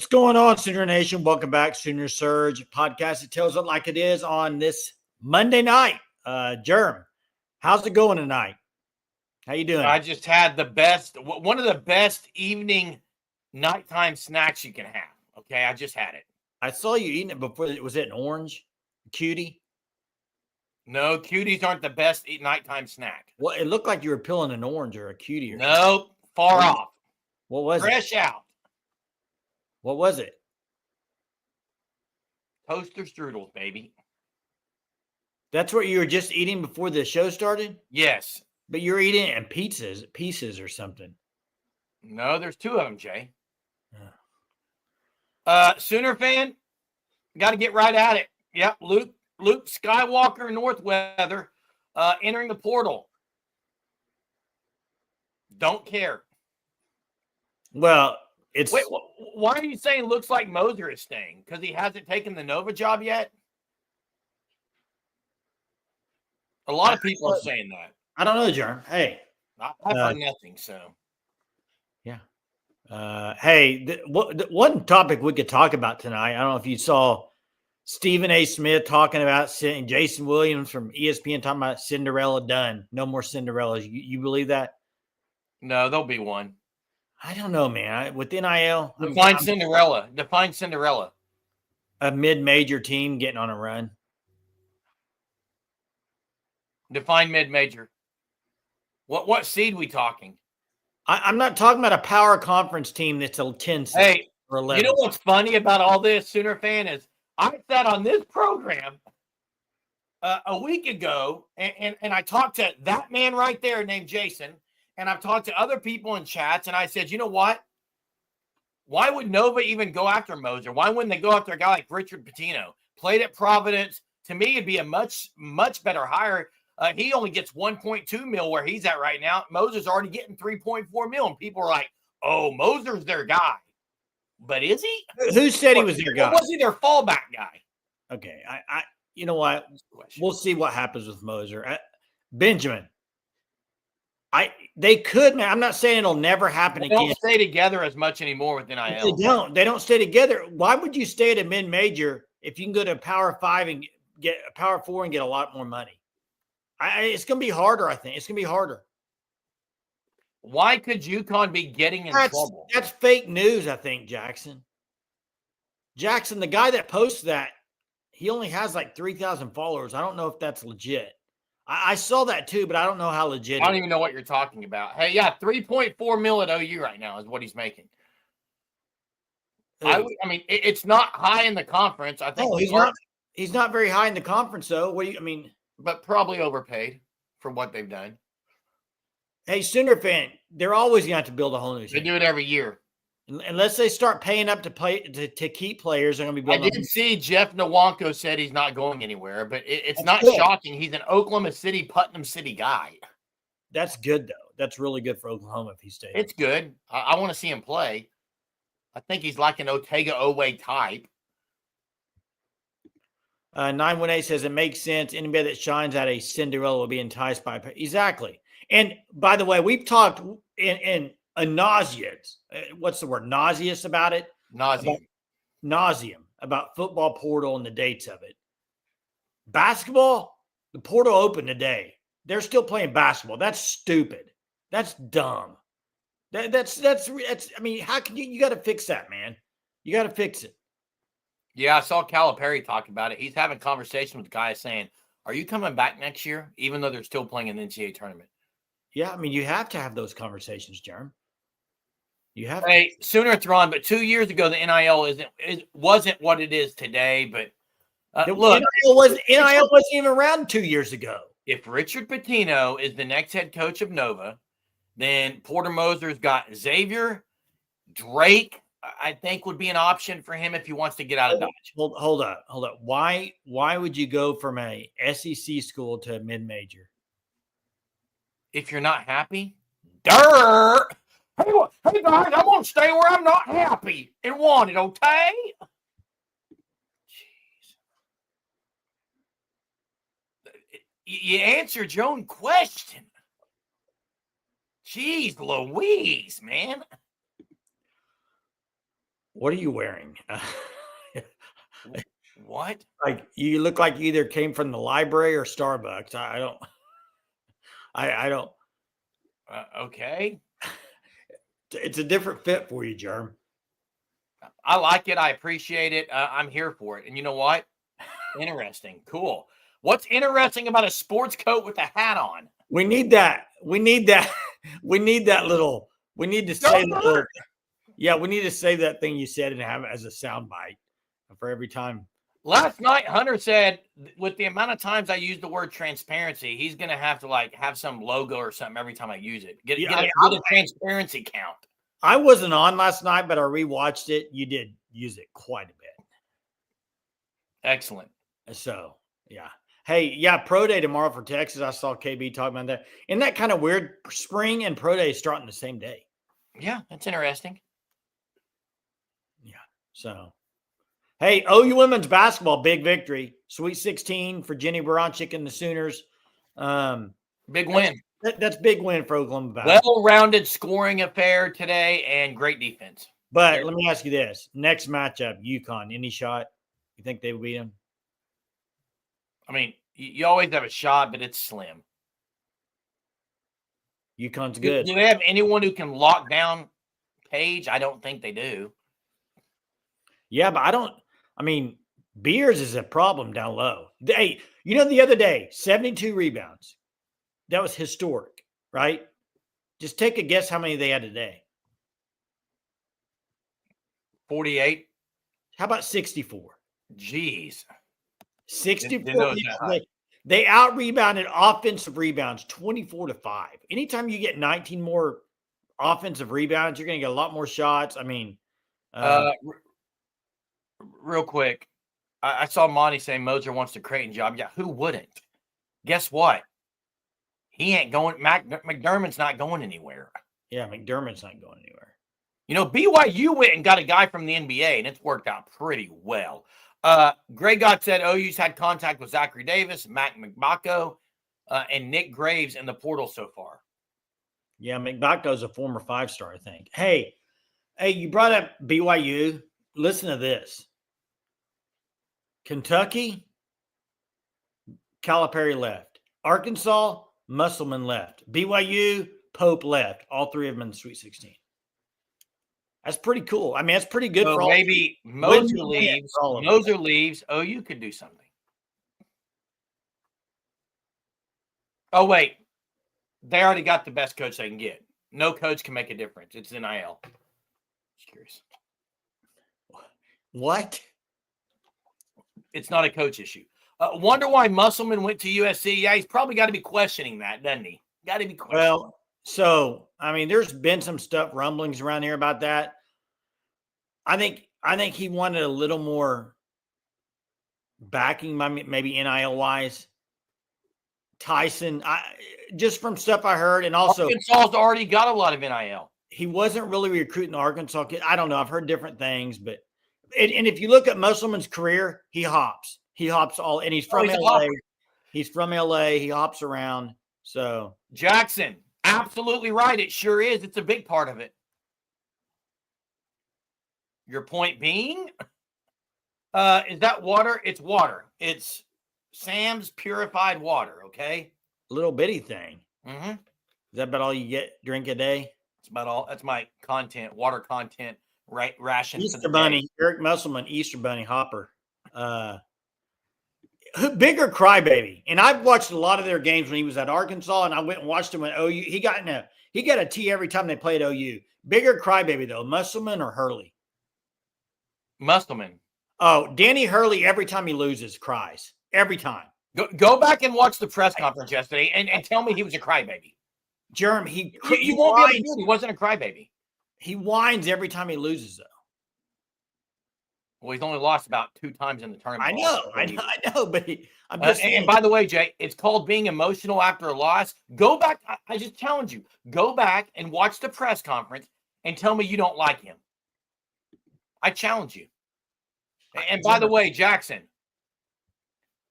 What's going on, Sooner Nation? Welcome back, Sooner Surge podcast. It tells it like it is on this Monday night. Jerm, how's it going tonight? How you doing? I just had one of the best evening nighttime snacks you can have. Okay, I just had it. I saw you eating it before. Was it an orange cutie? No, cuties aren't the best nighttime snack. Well, it looked like you were peeling an orange or a cutie. Nope, far off. What was Fresh out. What was it? Toaster strudels, baby. That's what you were just eating before the show started? Yes. But you're eating it in pieces or something. No, there's two of them, Jay. Sooner fan, got to get right at it. Yep, Luke Skywalker, Northweather, entering the portal. Don't care. Well, Wait, why are you saying looks like Moser is staying? Because he hasn't taken the Nova job yet? A lot of people are saying that. I don't know, Jerm. Hey. I've heard nothing, so. Yeah. Hey, one topic we could talk about tonight, I don't know if you saw Stephen A. Smith talking about Jason Williams from ESPN talking about Cinderella done. No more Cinderellas. You believe that? No, there'll be one. I don't know, man. With NIL. Define Cinderella. Define Cinderella. A mid-major team getting on a run. Define mid-major. What seed we talking? I'm not talking about a power conference team that's a 10 seed. Hey, or 11. You know what's funny about all this, Sooner fan, is I sat on this program a week ago, and I talked to that man right there named Jason, and I've talked to other people in chats, and I said, you know what? Why would Nova even go after Moser? Why wouldn't they go after a guy like Richard Pitino? Played at Providence. To me, it'd be a much, much better hire. He only gets 1.2 mil where he's at right now. Moser's already getting 3.4 mil, and people are like, oh, Moser's their guy. But is he? Who said he was their guy? Or was he their fallback guy? Okay, I you know what? We'll see what happens with Moser. Benjamin, they could. I'm not saying it'll never happen again. They don't stay together as much anymore with NIL. They don't stay together. Why would you stay at a mid-major if you can go to a Power 5 and get a Power 4 and get a lot more money? It's going to be harder, I think. It's going to be harder. Why could UConn be getting in trouble? That's fake news, I think, Jackson. Jackson, the guy that posts that, he only has like 3,000 followers. I don't know if that's legit. I saw that too, but I don't know how legit. I don't even know what you're talking about. Hey, yeah, 3.4 mil at OU right now is what he's making. I mean, it's not high in the conference. I think he's not very high in the conference, though. But probably overpaid for what they've done. Hey, Sooner fan, they're always going to have to build a whole new team. They do it every year. Unless they start paying up to keep players, they're going to be building. I did see Jeff Nwanko said he's not going anywhere, but it's not shocking. He's an Oklahoma City, Putnam City guy. That's good, though. That's really good for Oklahoma if he stays. It's good. I want to see him play. I think he's like an Otega Owe type. 918 says it makes sense. Anybody that shines at a Cinderella will be enticed by exactly. And by the way, we've talked in a nauseous. What's the word? Nauseous about it. Nauseum about football portal and the dates of it. Basketball, the portal opened today. They're still playing basketball. That's stupid. That's dumb. That's. I mean, how can you got to fix that, man? You got to fix it. Yeah, I saw Calipari talk about it. He's having conversation with guys saying, are you coming back next year, even though they're still playing in the NCAA tournament? Yeah, I mean, you have to have those conversations, Jerm. You have to. Sooner it's wrong, but 2 years ago, the NIL wasn't what it is today. But look, NIL wasn't even around 2 years ago. If Richard Pitino is the next head coach of Nova, then Porter Moser's got Xavier, Drake, I think would be an option for him if he wants to get out of Dodge. Hold up. Why would you go from a SEC school to a mid-major? If you're not happy? Durr! Hey guys, I'm going to stay where I'm not happy and wanted, okay? Jeez. You answered your own question. Jeez Louise, man. What are you wearing? What? Like you look like you either came from the library or Starbucks. I don't. I don't. Okay. It's a different fit for you, Germ. I like it. I appreciate it. I'm here for it. And you know what? Interesting. Cool. What's interesting about a sports coat with a hat on? We need that. We need that. We need that little. We need to say that little. Yeah, we need to say that thing you said and have it as a soundbite for every time. Last night, Hunter said, with the amount of times I use the word transparency, he's going to have to like have some logo or something every time I use it. Get a transparency count. I wasn't on last night, but I rewatched it. You did use it quite a bit. Excellent. So, yeah. Hey, yeah, Pro Day tomorrow for Texas. I saw KB talking about that. Isn't that kind of weird? Spring and Pro Day starting the same day. Yeah, that's interesting. Yeah. So, hey, OU women's basketball, big victory. Sweet 16 for Jenny Baranchik and the Sooners. Big win. That's big win for Oklahoma basketball. Well-rounded scoring affair today and great defense. But let me ask you this. Next matchup, UConn, any shot? You think they would beat them? I mean, you always have a shot, but it's slim. UConn's good. Do they have anyone who can lock down Page? I don't think they do. Yeah, but Beers is a problem down low. Hey, the other day, 72 rebounds. That was historic, right? Just take a guess how many they had today. 48. How about 64? Jeez. 64. They out-rebounded offensive rebounds 24-5. Anytime you get 19 more offensive rebounds, you're going to get a lot more shots. Real quick, I saw Monty saying Moser wants the Creighton job. Yeah, who wouldn't? Guess what? He ain't going. McDermott's not going anywhere. Yeah, McDermott's not going anywhere. BYU went and got a guy from the NBA, and it's worked out pretty well. Greg Gott said OU's had contact with Zachary Davis, Mac McBacco, and Nick Graves in the portal so far. Yeah, McBacco's a former 5-star, I think. Hey, you brought up BYU. Listen to this. Kentucky, Calipari left. Arkansas, Musselman left. BYU, Pope left. All three of them in the Sweet 16. That's pretty cool. That's pretty good for all. Maybe Moser leaves. Moser leaves. OU could do something. Oh, wait. They already got the best coach they can get. No coach can make a difference. It's NIL. Just curious. What? It's not a coach issue. Wonder why Musselman went to USC. Yeah, he's probably got to be questioning that, doesn't he? Got to be questioning. Well, so, there's been some rumblings around here about that. I think he wanted a little more backing, maybe NIL-wise. Tyson, just from stuff I heard, and also Arkansas's already got a lot of NIL. He wasn't really recruiting Arkansas kids. I don't know. I've heard different things, but and if you look at Musselman's career, he hops. He hops all, and he's from LA. He's from LA. He hops around. So Jackson, absolutely right. It sure is. It's a big part of it. Your point being, is that water? It's water. It's Sam's purified water. Okay, little bitty thing. Mm-hmm. Is that about all you drink a day? That's about all. That's my content, water content, right? Ration. Easter Bunny, Eric Musselman, Easter Bunny Hopper. Bigger crybaby. And I've watched a lot of their games when he was at Arkansas, and I went and watched him at OU. He got a T every time they played OU. Bigger crybaby though, Musselman or Hurley? Musselman. Oh, Danny Hurley, every time he loses, cries. Every time. Go back and watch the press conference yesterday and tell me he was a crybaby. Jerem, you won't be able to do it. He wasn't a crybaby. He whines every time he loses, though. Well, he's only lost about 2 times in the tournament. I know, but I'm just and by the way, Jay, it's called being emotional after a loss. Go back. I just challenge you. Go back and watch the press conference and tell me you don't like him. I challenge you. And by the way, Jackson,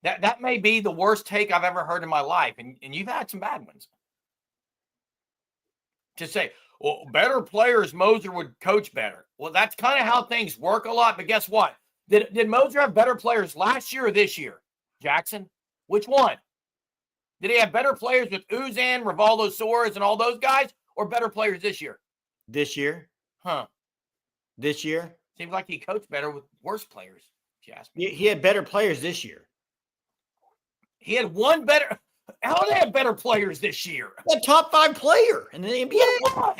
that may be the worst take I've ever heard in my life, and you've had some bad ones. To say, well, better players, Moser would coach better. Well, that's kind of how things work a lot. But guess what? Did Moser have better players last year or this year, Jackson? Which one? Did he have better players with Uzan, Rivaldo Soares, and all those guys, or better players this year? This year? Huh. This year? Seems like he coached better with worse players, Jasper. He had better players this year. He had one better. How did they have better players this year? A top 5 player in the NBA. One.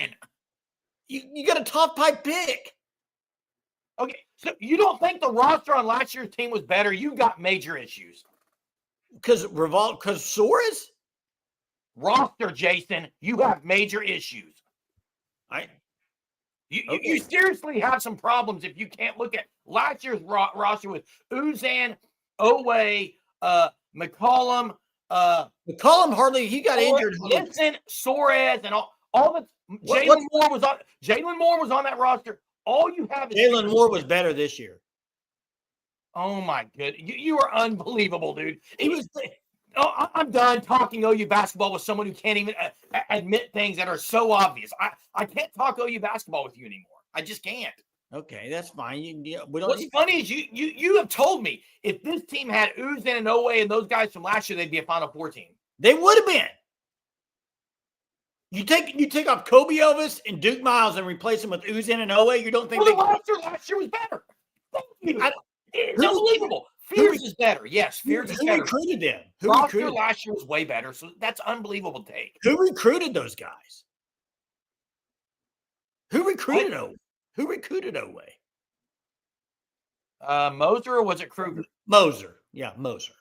You got a top 5 pick. Okay, so you don't think the roster on last year's team was better? You got major issues. Because Soares? Roster, Jason, you have major issues. You seriously have some problems if you can't look at last year's roster with Uzan, OU, McCollum. McCollum hardly, he got injured. Listen, Soares, and all the Jalen Moore was on that roster. All you have is Jalen Moore was better this year. Oh my goodness, you are unbelievable, dude. He was. Oh, I'm done talking OU basketball with someone who can't even admit things that are so obvious. I can't talk OU basketball with you anymore. I just can't. Okay, that's fine. What's funny is you have told me if this team had Uzan and OU and those guys from last year, they'd be a Final Four team. They would have been. You take off Kobe Elvis and Duke Miles and replace them with Uzan and OU. You don't think the last year was better? Thank you. It's unbelievable. Fears is better. Yes, Fears is better. Who recruited them? Roster last year was way better, so that's unbelievable take. Who recruited those guys? Who recruited OU? Who recruited OU? Moser, or was it Kruger? Moser. Yeah, Moser.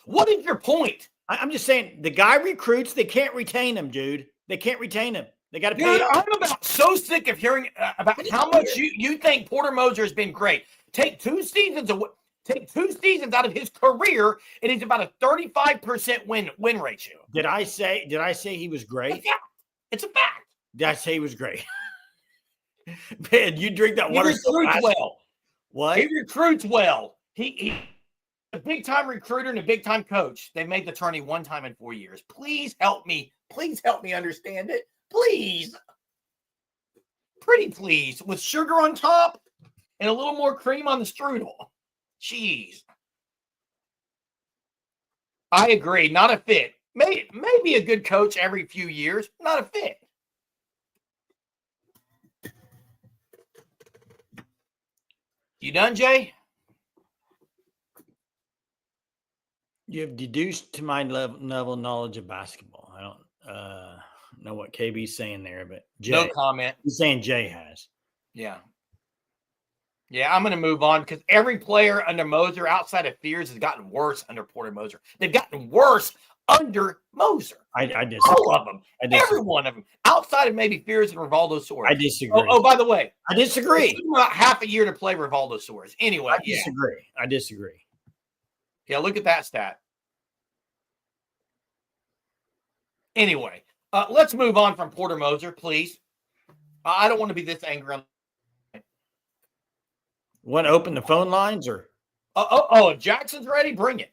What is your point? I'm just saying the guy recruits. They can't retain him, dude. They can't retain him. They got to pay. Dude, I'm about so sick of hearing about how much you think Porter Moser has been great. Take 2 seasons out of his career, and he's about a 35% win ratio. Did I say he was great? It's a fact. Did I say he was great? Man, you drink that water. He recruits well. What? He recruits well. He a big time recruiter and a big time coach. They made the tourney 1 time in 4 years. Please help me. Please help me understand it. Please. Pretty please. With sugar on top and a little more cream on the strudel. Jeez. I agree. Not a fit. Maybe a good coach every few years. Not a fit. You done, Jay? You have deduced to my level knowledge of basketball. I don't know what KB's saying there, but Jay, no comment. He's saying Jay has. Yeah. Yeah, I'm going to move on because every player under Moser outside of Fears has gotten worse under Porter Moser. They've gotten worse under Moser. I disagree. All of them. Every one of them. Outside of maybe Fears and Rivaldo Soares. I disagree. Oh, by the way. I disagree. It took about half a year to play Rivaldo Soares. Anyway. I disagree. Yeah, look at that stat. Anyway, let's move on from Porter Moser, please. I don't want to be this angry on. Want to open the phone lines or? If Jackson's ready, bring it.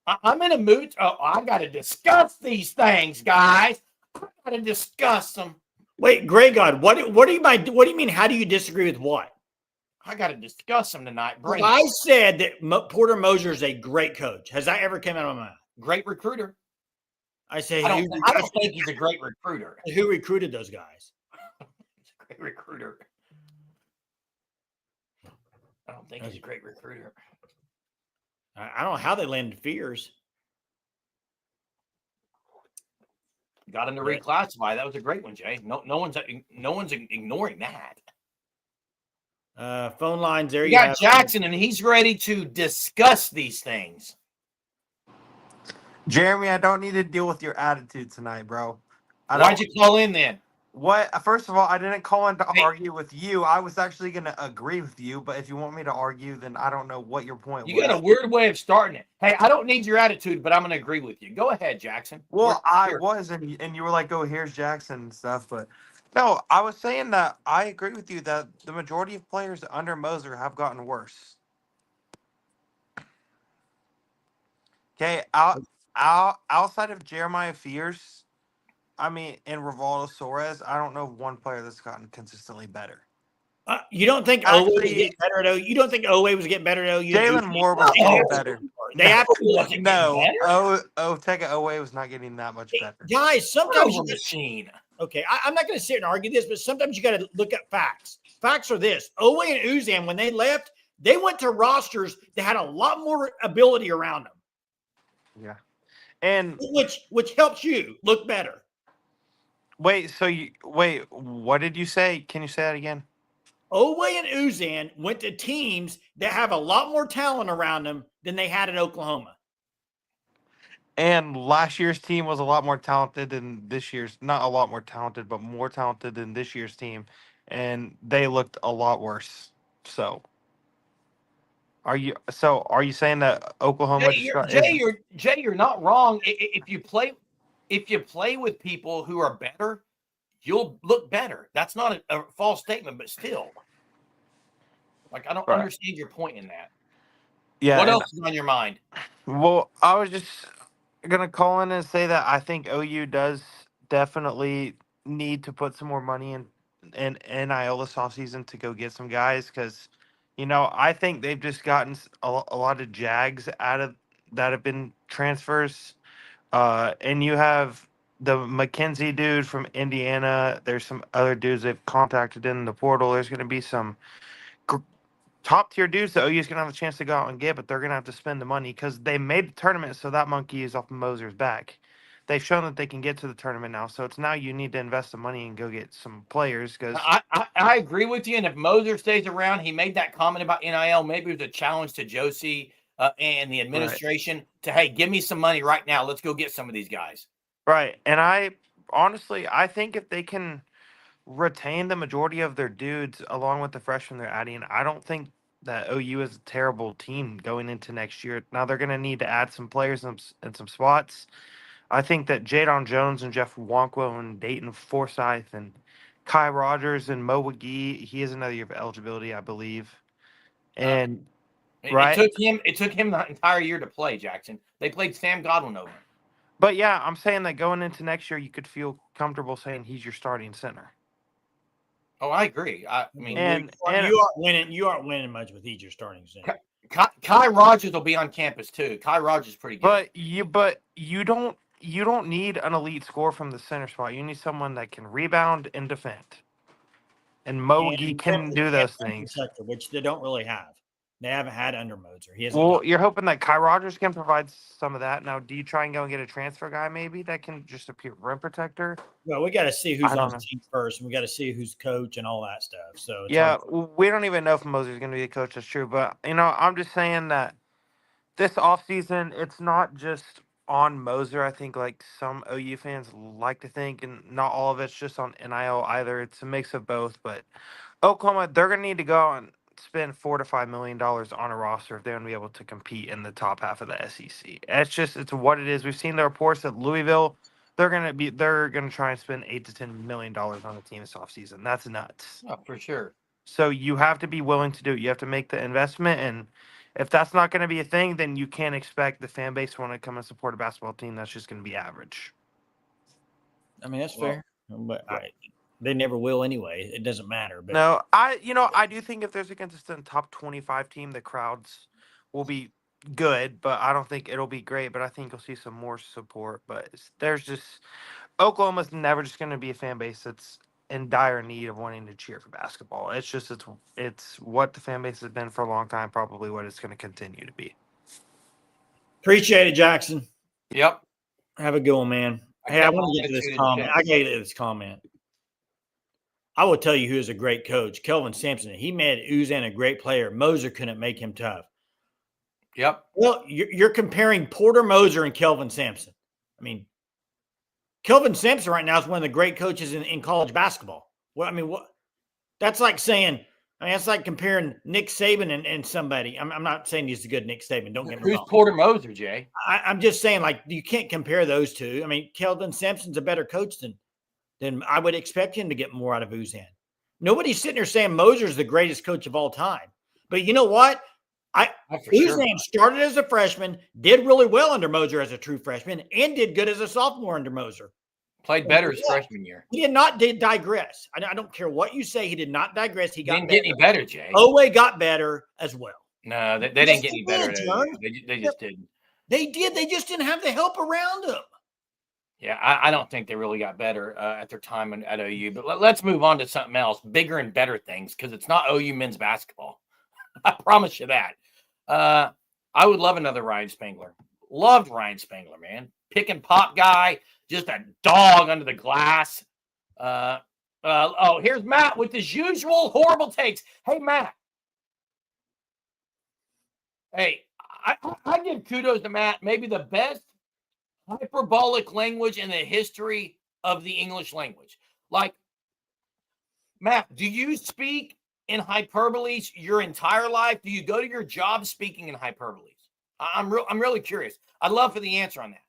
I'm in a mood. I got to discuss these things, guys. I got to discuss them. Wait, Greg God, what do you mean? How do you disagree with what? I got to discuss them tonight. I said that Porter Moser is a great coach. Has that ever come out of my mouth? Great recruiter. I say I don't think he's a great recruiter. Who recruited those guys? He's a great recruiter. I don't think he's a great recruiter. I don't know how they landed Fears. Got him to reclassify. That was a great one, Jay. No one's ignoring that. Phone lines there. You got Jackson, and he's ready to discuss these things. Jeremy, I don't need to deal with your attitude tonight, bro. Why'd you call in then? What? First of all, I didn't call in to argue with you. I was actually going to agree with you, but if you want me to argue, then I don't know what your point was. You got a weird way of starting it. Hey, I don't need your attitude, but I'm going to agree with you. Go ahead, Jackson. Well, I was, and you were like, oh, here's Jackson and stuff, but no, I was saying that I agree with you that the majority of players under Moser have gotten worse. Okay, outside of Jeremiah Fears, I mean, in Rivaldo Suarez, I don't know of one player that's gotten consistently better. You don't think Owe was getting better at OU? You don't think Owe was getting better at OU? Jalen Moore was getting better. They absolutely wasn't No, getting better. Teka Owe was not getting that much better. Guys, sometimes you machine. Okay, I'm not going to sit and argue this, but sometimes you got to look at facts. Facts are this: Owe and Uzan, when they left, they went to rosters that had a lot more ability around them. Yeah, and which helps you look better. Wait, what did you say? Can you say that again? Owe and Uzan went to teams that have a lot more talent around them than they had at Oklahoma. And last year's team was a lot more talented than this year's. Not a lot more talented, but more talented than this year's team. And they looked a lot worse. So, are you saying that Oklahoma? You're not wrong. If you play with people who are better, you'll look better. That's not a false statement, but still, like, I don't understand your point in that. Yeah. What else is on your mind? Well, I was just gonna call in and say that I think OU does definitely need to put some more money in NIL this offseason to go get some guys, because I think they've just gotten a lot of Jags out of that have been transfers, and you have the McKenzie dude from Indiana. There's some other dudes they've contacted in the portal. There's going to be some top tier dudes that OU's going to have a chance to go out and get, but they're going to have to spend the money because they made the tournament, so that monkey is off Moser's back. They've shown that they can get to the tournament now, so it's now you need to invest the money and go get some players. Because I agree with you, and if Moser stays around, he made that comment about NIL. Maybe it was a challenge to Josie and the administration to, hey, give me some money right now. Let's go get some of these guys. Right, and I think if they can retain the majority of their dudes along with the freshmen they're adding, I don't think that OU is a terrible team going into next year. Now they're going to need to add some players in some spots. I think that Jadon Jones and Jeff Wonkwo and Dayton Forsyth and Kai Rogers and Mo McGee, he has another year of eligibility, I believe. And it took him the entire year to play, Jackson. They played Sam Godwin over him. But yeah, I'm saying that going into next year, you could feel comfortable saying he's your starting center. Oh, I agree. I mean, you aren't winning much with each your starting center. Kai Rogers will be on campus too. Kai Rogers is pretty good. But you don't need an elite scorer from the center spot. You need someone that can rebound and defend. And Mo McGee can do those things, which they don't really have. They haven't had under Moser. You're hoping that Kai Rogers can provide some of that. Now, do you try and go and get a transfer guy maybe that can just appear rim protector? Well, we got to see who's on the team first, and we got to see who's coach and all that stuff. So we don't even know if Moser's going to be a coach. That's true, but I'm just saying that this offseason, it's not just on Moser. I think like some OU fans like to think, and not all of it's just on NIL either. It's a mix of both. But Oklahoma, they're going to need to go and spend $4 to $5 million on a roster if they're going to be able to compete in the top half of the SEC. It's what it is. We've seen the reports that Louisville, they're going to try and spend $8 to $10 million on the team this offseason. That's nuts. Oh, for sure. So you have to be willing to do it. You have to make the investment, and if that's not going to be a thing, then you can't expect the fan base to want to come and support a basketball team that's just going to be average. I mean, that's fair, but they never will anyway. It doesn't matter. But no, I do think if there's a consistent top 25 team, the crowds will be good, but I don't think it'll be great. But I think you'll see some more support. But there's just Oklahoma's never just going to be a fan base that's in dire need of wanting to cheer for basketball. It's what the fan base has been for a long time, probably what it's going to continue to be. Appreciate it, Jackson. Yep. Have a good one, man. Hey, I want to get to this comment. I got to get to this comment. I will tell you who is a great coach. Kelvin Sampson. He made Uzan a great player. Moser couldn't make him tough. Yep. Well, you're comparing Porter Moser and Kelvin Sampson. I mean, Kelvin Sampson right now is one of the great coaches in college basketball. Well, I mean, what? That's like saying, that's like comparing Nick Saban and somebody. I'm not saying he's a good Nick Saban. Don't get me wrong. Who's Porter Moser, Jay? I'm just saying, like, you can't compare those two. I mean, Kelvin Sampson's a better coach than I would expect him to get more out of Uzan. Nobody's sitting there saying Moser's the greatest coach of all time. But you know what? Uzan started as a freshman, did really well under Moser as a true freshman, and did good as a sophomore under Moser. Played better his freshman year. He did not digress. I don't care what you say. He did not digress. He got Didn't better. get any better, Jay. OU got better as well. No, they Yes, didn't get any they better. did, At OU. John. They just didn't. They did. They just didn't have the help around them. Yeah, I don't think they really got better at their time at OU. But let's move on to something else, bigger and better things, because it's not OU men's basketball. I promise you that. I would love another Ryan Spangler. Loved Ryan Spangler, man. Pick and pop guy, just a dog under the glass. Here's Matt with his usual horrible takes. Hey, Matt. Hey, I give kudos to Matt. Maybe the best hyperbolic language in the history of the English language. Like, Matt, do you speak in hyperboles your entire life? Do you go to your job speaking in hyperboles? I'm really curious. I'd love for the answer on that.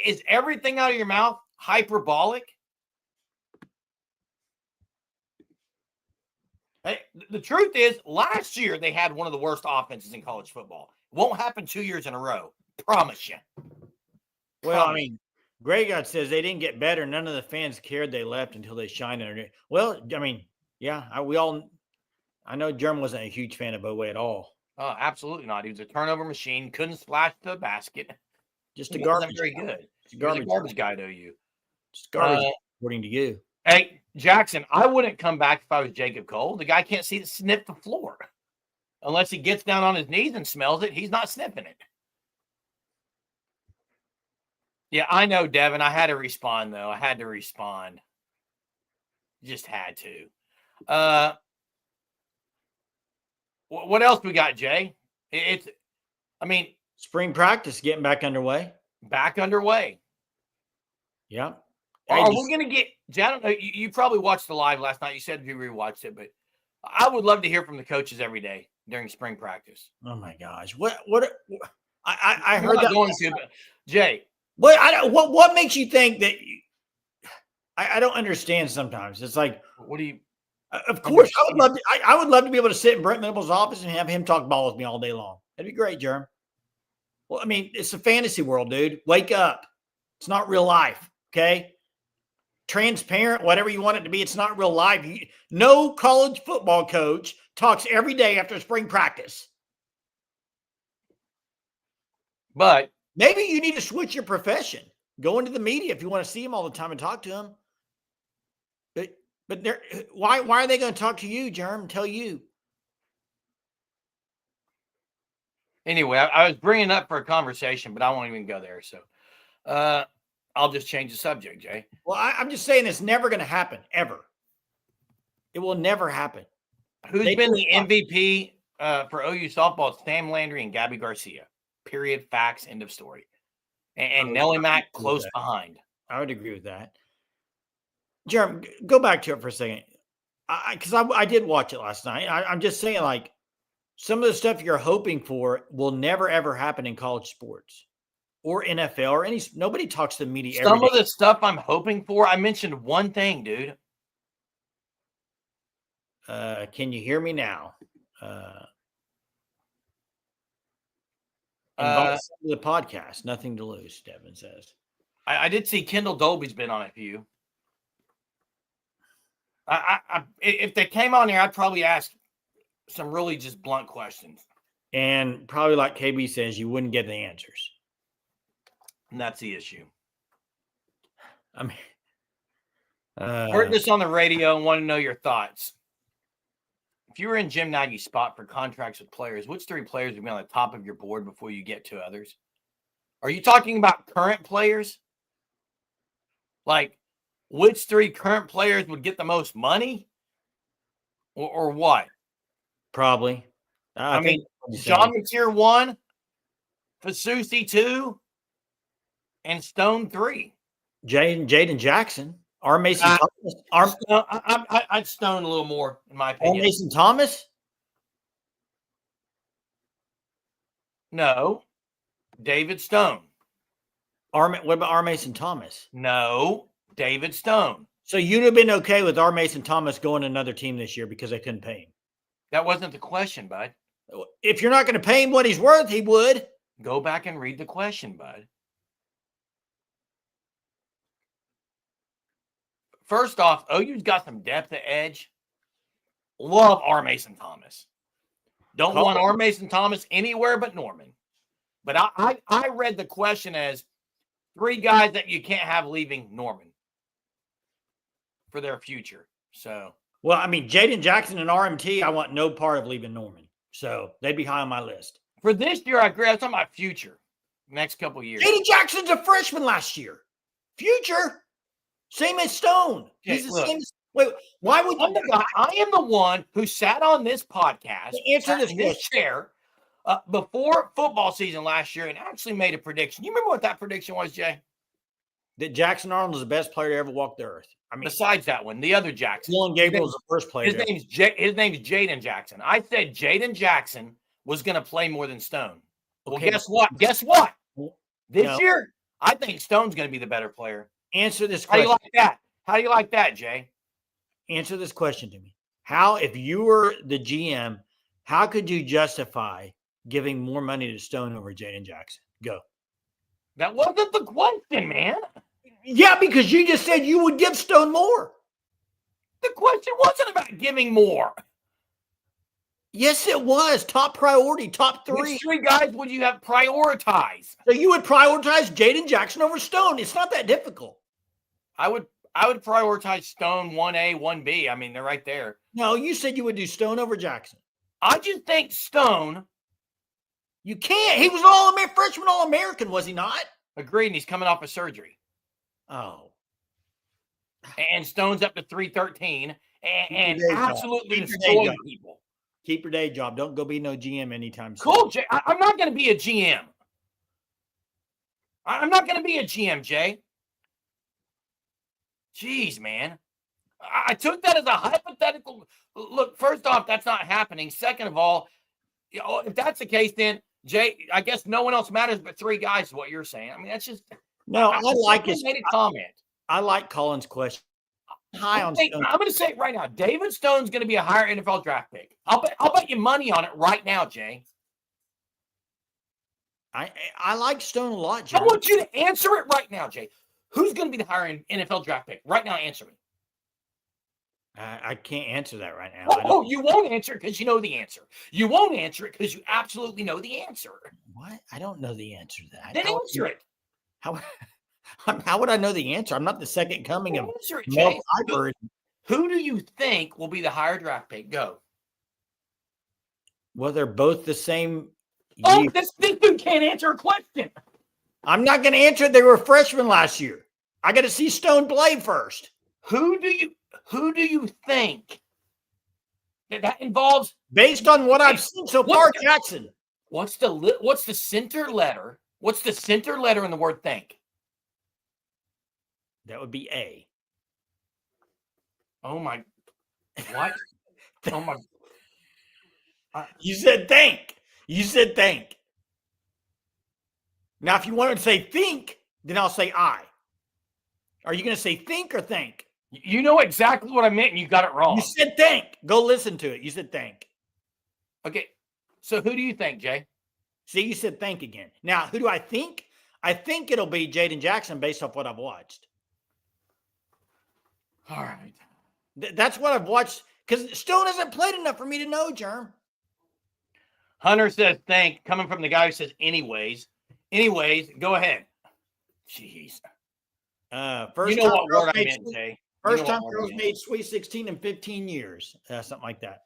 Is everything out of your mouth hyperbolic? Hey, the truth is, last year they had one of the worst offenses in college football. Won't happen 2 years in a row. Promise you. Well, I mean, Gregot says they didn't get better. None of the fans cared they left until they shined underneath. Well, I mean, yeah, I know Germ wasn't a huge fan of OU at all. Oh, absolutely not. He was a turnover machine. Couldn't splash the basket. Just a He garbage. wasn't very good. He was a Garbage. garbage guy to OU. Just garbage, according to you. Hey, Jackson, I wouldn't come back if I was Jacob Cole. The guy can't sniff the floor. Unless he gets down on his knees and smells it, he's not sniffing it. Yeah, I know, Devin. I had to respond, though. I had to respond. Just had to. What else we got, Jay? Spring practice getting back underway. Back underway. Yeah. Are we going to get, Jay, I don't know, you probably watched the live last night. You said you rewatched it, but I would love to hear from the coaches every day during spring practice. Oh, my gosh. I heard that. Going to, but Jay. What makes you think that I don't understand sometimes. It's like, what do you? Of course, I would love to be able to sit in Brent Venables' office and have him talk ball with me all day long. That'd be great, Jerm. Well, I mean, it's a fantasy world, dude. Wake up. It's not real life, okay? Transparent, whatever you want it to be. It's not real life. No college football coach talks every day after spring practice. But maybe you need to switch your profession. Go into the media if you want to see him all the time and talk to him. But why are they going to talk to you, Jerm? Tell you. Anyway, I was bringing it up for a conversation, but I won't even go there. So I'll just change the subject, Jay. Well, I'm just saying it's never going to happen, ever. It will never happen. Who's been the MVP for OU softball? It's Sam Landry and Gabby Garcia. Period. Facts. End of story. And Nelly Mac close behind. I would agree with that. Jerem, go back to it for a second. Because I did watch it last night. I'm just saying, like, some of the stuff you're hoping for will never, ever happen in college sports or NFL or nobody talks to the media. Some of the stuff I'm hoping for, I mentioned one thing, dude. Can you hear me now? The podcast, nothing to lose, Devin says. I did see Kendall Dolby's been on a few. If they came on here, I'd probably ask some really just blunt questions. And probably like KB says, you wouldn't get the answers. And that's the issue. I mean, heard this on the radio and want to know your thoughts. If you were in Jim Nagy's spot for contracts with players, which 3 players would be on the top of your board before you get to others? Are you talking about current players? Like, which 3 current players would get the most money? Or what? Probably. I mean, John McTeer 1, Fasusi 2, and Stone 3. Jaden Jackson. R. Mason Thomas. I'd Stone a little more, in my opinion. R. Mason Thomas? No. David Stone. What about R. Mason Thomas? No. David Stone. So you'd have been okay with R. Mason Thomas going to another team this year because they couldn't pay him? That wasn't the question, bud. If you're not going to pay him what he's worth, he would. Go back and read the question, bud. first off, OU's got some depth at edge. Love R. Mason Thomas. Don't want R. Mason Thomas anywhere but Norman. But I read the question as 3 guys that you can't have leaving Norman for their future. So, well, I mean, Jaden Jackson and RMT, I want no part of leaving Norman. So they'd be high on my list. For this year, I agree. I'm talking about future. Next couple of years. Jaden Jackson's a freshman last year. Future. Same as Stone. He's the same. Wait, why would I am the one who sat on this podcast, answer this chair before football season last year and actually made a prediction. You remember what that prediction was, Jay? That Jackson Arnold is the best player to ever walk the earth. I mean, besides that one, the other Jackson. Dylan Gabriel was the first player. His name's Jaden Jackson. I said Jaden Jackson was going to play more than Stone. Well, guess what? This year, I think Stone's going to be the better player. Answer this question. How do you like that? How do you like that, Jay? Answer this question to me. How, if you were the GM, how could you justify giving more money to Stone over Jaden Jackson? Go. That wasn't the question, man. Yeah, because you just said you would give Stone more. The question wasn't about giving more. Yes, it was. Top priority, top 3. Which 3 guys would you have prioritized? So you would prioritize Jaden Jackson over Stone. It's not that difficult. I would prioritize Stone 1A, 1B. I mean, they're right there. No, you said you would do Stone over Jackson. I just think Stone. You can't. He was freshman All-American, was he not? Agreed, and he's coming off of surgery. Oh. And Stone's up to 313 and absolutely destroying people. Keep your day job. Don't go be no GM anytime soon. Cool, Jay. I'm not going to be a GM. I'm not going to be a GM, Jay. Jeez, man. I took that as a hypothetical. Look, first off, that's not happening. Second of all, if that's the case, then, Jay, I guess no one else matters but 3 guys is what you're saying. I mean, that's just – No, I like his comment. I like Colin's question. High on Stone. I'm going to say it right now. David Stone's going to be a higher NFL draft pick. I'll bet you money on it right now, Jay. I like Stone a lot, Jay. I want you to answer it right now, Jay. Who's going to be the higher NFL draft pick? Right now, answer me. I can't answer that right now. Oh, you won't answer it because you know the answer. You won't answer it because you absolutely know the answer. What? I don't know the answer to that. Then answer it. How would I know the answer? I'm not the second coming of Mel Kiper. Who do you think will be the higher draft pick? Go. Well, they're both the same. Oh, this dude can't answer a question. I'm not going to answer it. They were freshmen last year. I got to see Stone play first. Who do you think that involves? Based on what I've seen so far, Jackson. What's the center letter? What's the center letter in the word think? That would be A. Oh my! What? Oh my! You said think. You said think. Now, if you wanted to say think, then I'll say I. Are you going to say think or think? You know exactly what I meant, and you got it wrong. You said think. Go listen to it. You said think. Okay. So who do you think, Jay? See, you said think again. Now, who do I think? I think it'll be Jaden Jackson based off what I've watched. All right. That's what I've watched because Stone hasn't played enough for me to know, Germ. Hunter says think, coming from the guy who says anyways. Anyways, go ahead. Jeez. First you know what word I meant, Jay. First time girls made Sweet 16 in 15 years. Something like that.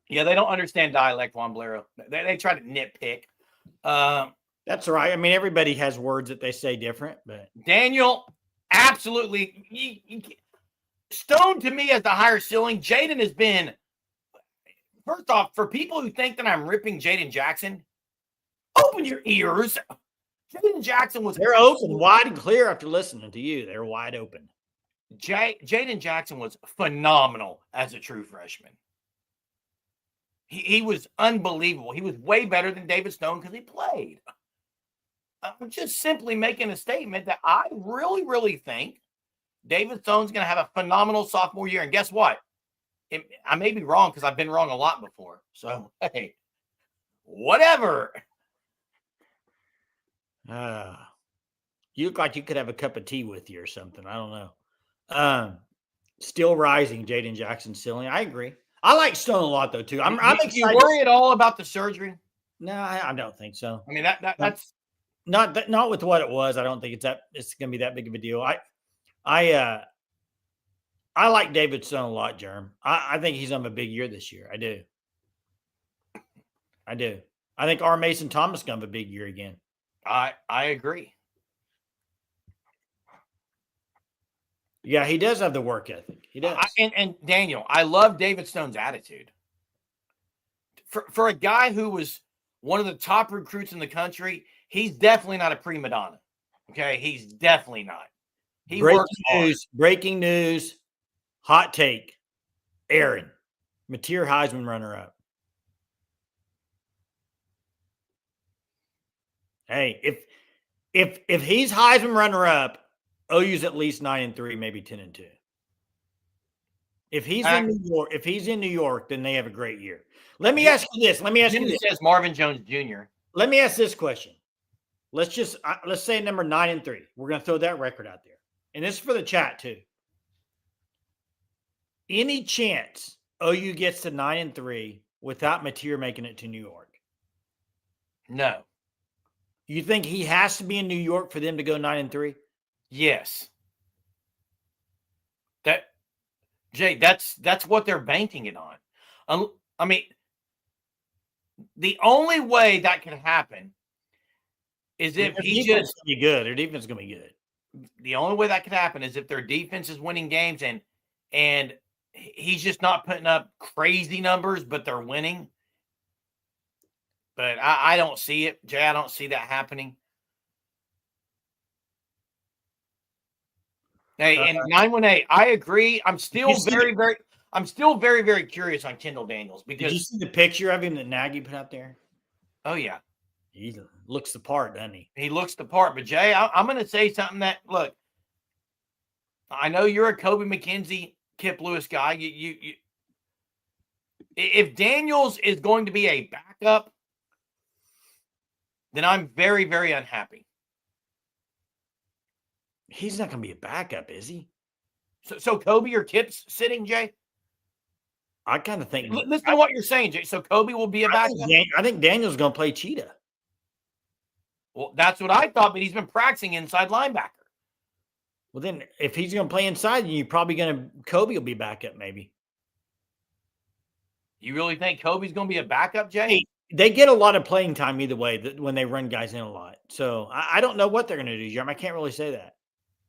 Yeah, they don't understand dialect, Juan Blero. They try to nitpick. That's all right. I mean, everybody has words that they say different, but Daniel, absolutely. Stone to me has the higher ceiling. Jaden has been, first off, for people who think that I'm ripping Jaden Jackson, open your ears. Jaden Jackson was. They're open, wide and clear after listening to you. They're wide open. Jaden Jackson was phenomenal as a true freshman. He was unbelievable. He was way better than David Stone because he played. I'm just simply making a statement that I really, really think David Stone's going to have a phenomenal sophomore year. And guess what? I may be wrong because I've been wrong a lot before. So, hey, whatever. You look like you could have a cup of tea with you or something. I don't know. Still rising, Jaden Jackson ceiling. I agree. I like Stone a lot though too. I'm Do excited. you worry at all about the surgery? No, I don't think so. I mean, that's Not with what it was. I don't think it's going to be that big of a deal. I like David Stone a lot, Jerm. I think he's on a big year this year. I do. I think R. Mason Thomas going to have a big year again. I agree. Yeah, he does have the work ethic. He does. And Daniel, I love David Stone's attitude. For a guy who was one of the top recruits in the country, he's definitely not a prima donna. Okay, he's definitely not. He works hard. Breaking news, hot take. Aaron, Mateer Heisman runner-up. Hey, if he's Heisman runner-up, OU's at least 9-3, maybe 10-2. If he's in New York, then they have a great year. Let me ask you this. Jimmy says Marvin Jones Jr. Let me ask this question. Let's say number 9-3. We're going to throw that record out there. And this is for the chat too. Any chance OU gets to 9-3 without Mateer making it to New York? No. You think he has to be in New York for them to go 9-3? Yes. Jay, that's what they're banking it on. I mean, the only way that can happen is if he just be good. Their defense is going to be good. The only way that could happen is if their defense is winning games and he's just not putting up crazy numbers, but they're winning. But I don't see it, Jay. I don't see that happening. Hey, and 918, I agree. I'm still very, very curious on Kendall Daniels because did you see the picture of him that Nagy put out there? Oh yeah, he looks the part, doesn't he? He looks the part. But Jay, I'm going to say something that look. I know you're a Kobe McKenzie, Kip Lewis guy. You if Daniels is going to be a backup, then I'm very, very unhappy. He's not going to be a backup, is he? So Kobe or Kip's sitting, Jay? I kind of think. Listen to what you're saying, Jay. So Kobe will be a backup? I think Daniel's going to play Cheetah. Well, that's what I thought, but he's been practicing inside linebacker. Well, then if he's going to play inside, then you're probably Kobe will be backup maybe. You really think Kobe's going to be a backup, Jay? Hey, they get a lot of playing time either way when they run guys in a lot. So I don't know what they're going to do, Jeremy. I can't really say that.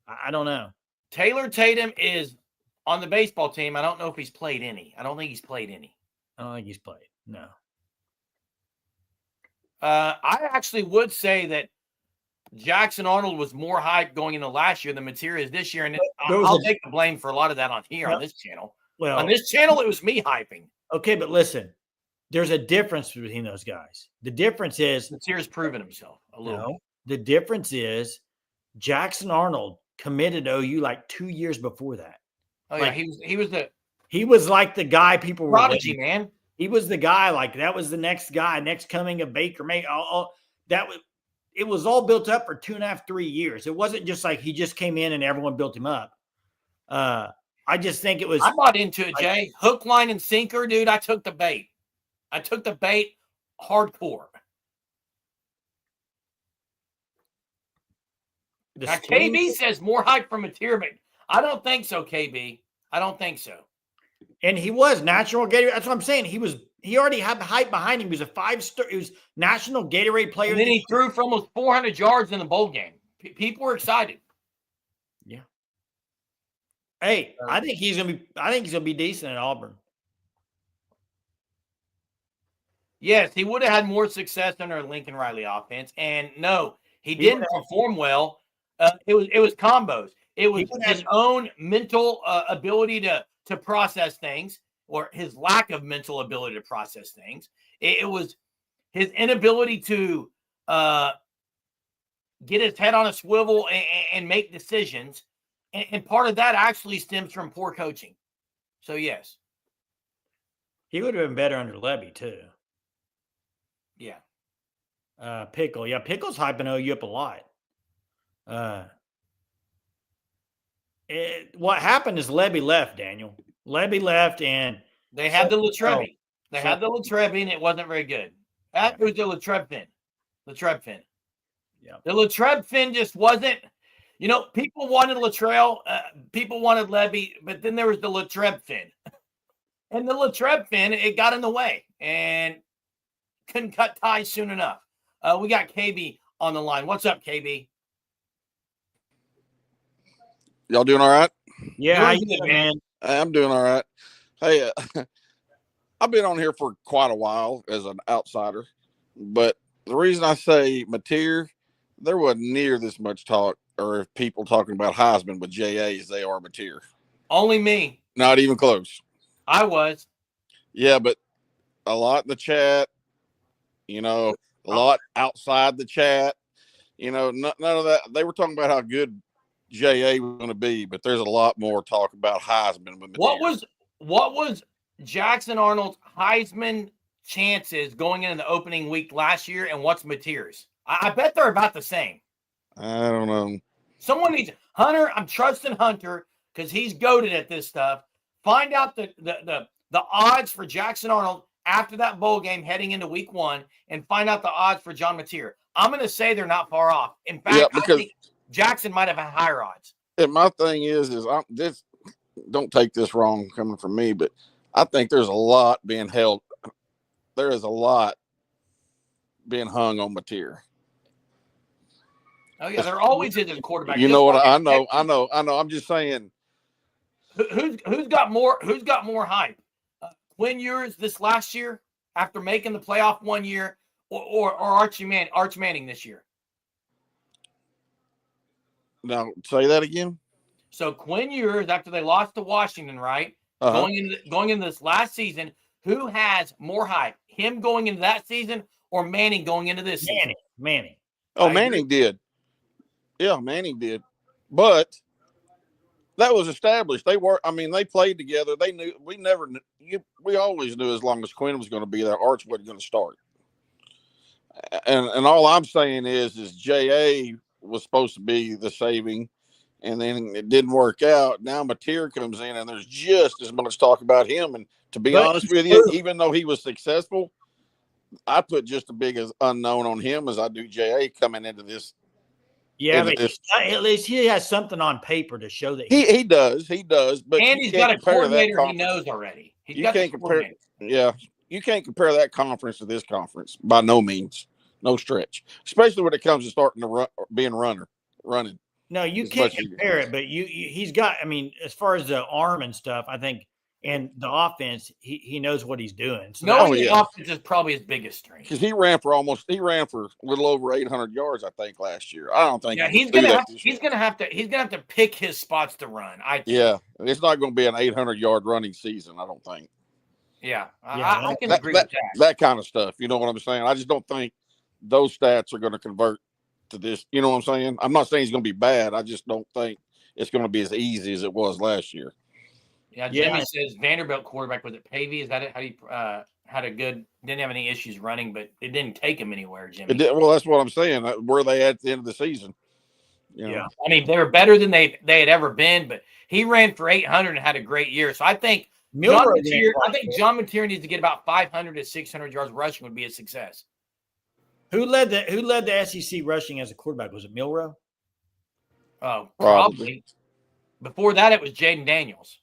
I don't know. Taylor Tatum is on the baseball team. I don't know if he's played any. I don't think he's played any. I don't think he's played. No. I actually would say that Jackson Arnold was more hyped going into last year than Mateer is this year. And I'll take the blame for a lot of that on this channel. Well, on this channel, it was me hyping. Okay, but listen, there's a difference between those guys. The difference is Mateer's proven himself a little bit. The difference is Jackson Arnold committed OU like 2 years before that. Oh, yeah. He was like the guy people were prodigy, man. He was the guy, like that was the next guy, next coming of Baker May. It was all built up for 2.5, 3 years. It wasn't just like he just came in and everyone built him up. I just think it was. I'm not into it, Jay. Hook, line, and sinker, dude. I took the bait. Hardcore. Now, KB says more hype from Mateer, but I don't think so, KB. I don't think so. And he was National Gatorade. That's what I'm saying. He already had the hype behind him. He was a 5-star. He was National Gatorade player. And then he threw for almost 400 yards in the bowl game. People were excited. Yeah. Hey, I think he's gonna be decent at Auburn. Yes, he would have had more success under a Lincoln Riley offense. And no, he didn't perform well. It was combos. It was his own mental ability to process things, or his lack of mental ability to process things. It was his inability to get his head on a swivel and make decisions. And part of that actually stems from poor coaching. So, yes. He would have been better under Levy, too. Yeah. Pickle. Yeah, Pickle's hyping OU up a lot. What happened is Levy left, Daniel. Levy left, and they had the Latrebi. They had the Latrebi, and it wasn't very good. That was the Latrebfin. Latrebfin. Yeah. The Latrebfin just wasn't. You know, people wanted Latrell, people wanted Levy, but then there was the Latrebfin. And the Latrebfin, it got in the way and couldn't cut ties soon enough. We got KB on the line. What's up, KB? Y'all doing all right? Yeah, how you Doing good, doing, man? I'm doing all right. Hey, I've been on here for quite a while as an outsider, but the reason I say Mateer, there wasn't near this much talk or people talking about Heisman with JA as they are Mateer. Only me. Not even close. I was. Yeah, but a lot in the chat, you know, a lot outside the chat, you know, none of that. They were talking about how good JA was going to be, but there's a lot more talk about Heisman with Mateer. What was Jackson Arnold's Heisman chances going into the opening week last year, and what's Mateer's? I bet they're about the same. I don't know. Someone needs Hunter. I'm trusting Hunter because he's goated at this stuff. Find out the odds for Jackson Arnold after that bowl game heading into week 1, and find out the odds for John Mateer. I'm going to say they're not far off. In fact, Yeah, because I think Jackson might have higher odds. And my thing is this. Don't take this wrong coming from me, but I think there's a lot being held. There is a lot being hung on Mateer. Oh yeah, there always is a quarterback. You know what? I know. I'm just saying. Who's got more? Who's got more hype? Quinn Ewers this last year after making the playoff 1 year, or Arch Manning this year? Now say that again. So Quinn Ewers after they lost to Washington, right? Uh-huh. Going into this last season, who has more hype? Him going into that season or Manning going into this season? Manning. Oh, Manning did. Yeah, Manning did. But that was established. They played together. They knew. We always knew as long as Quinn was going to be there, Arch wasn't going to start. And all I'm saying is JA was supposed to be the saving, and then it didn't work out. Now Mateer comes in, and there's just as much talk about him. And to be honest with you, even though he was successful, I put just as big as unknown on him as I do JA coming into this. Yeah, but at least he has something on paper to show that he does. But and he's got a coordinator he knows already. You can't compare. Yeah, you can't compare that conference to this conference by no means, no stretch. Especially when it comes to starting to running. No, you can't compare it. But he's got. I mean, as far as the arm and stuff, I think. And the offense, he knows what he's doing. So the offense is probably his biggest strength. Because he ran for a little over 800 yards, I think, last year. I don't think. Yeah, he's gonna have to pick his spots to run. Yeah, it's not going to be an 800-yard running season. I don't think. Yeah, I can agree with that. That kind of stuff. You know what I'm saying? I just don't think those stats are going to convert to this. You know what I'm saying? I'm not saying he's going to be bad. I just don't think it's going to be as easy as it was last year. Yeah, Jimmy says Vanderbilt quarterback, was it Pavey? Is that it? How do you didn't have any issues running, but it didn't take him anywhere, Jimmy. Well, that's what I'm saying. Where they at the end of the season? You know? Yeah, I mean they were better than they had ever been, but he ran for 800 and had a great year. So I think John Mateer needs to get about 500 to 600 yards rushing would be a success. Who led the SEC rushing as a quarterback? Was it Milroe? Oh, probably. Before that, it was Jaden Daniels.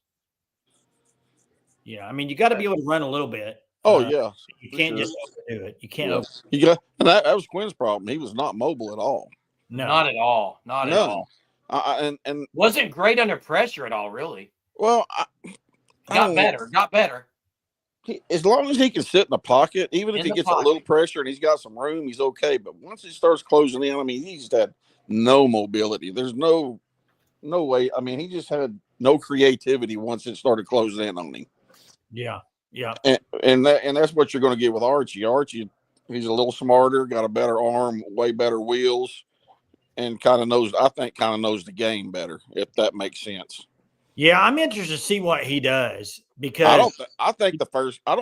Yeah, I mean, you got to be able to run a little bit. Oh, yeah. You can't just overdo it. You can't. And that was Quinn's problem. He was not mobile at all. No. Not at all. Not at all. And wasn't great under pressure at all, really. Well, got better. As long as he can sit in the pocket, even if he gets a little pressure and he's got some room, he's okay. But once he starts closing in, I mean, he just had no mobility. There's no way. I mean, he just had no creativity once it started closing in on him. Yeah. And that's what you're going to get with Archie. Archie, he's a little smarter, got a better arm, way better wheels, and kind of knows the game better, if that makes sense. Yeah, I'm interested to see what he does because I don't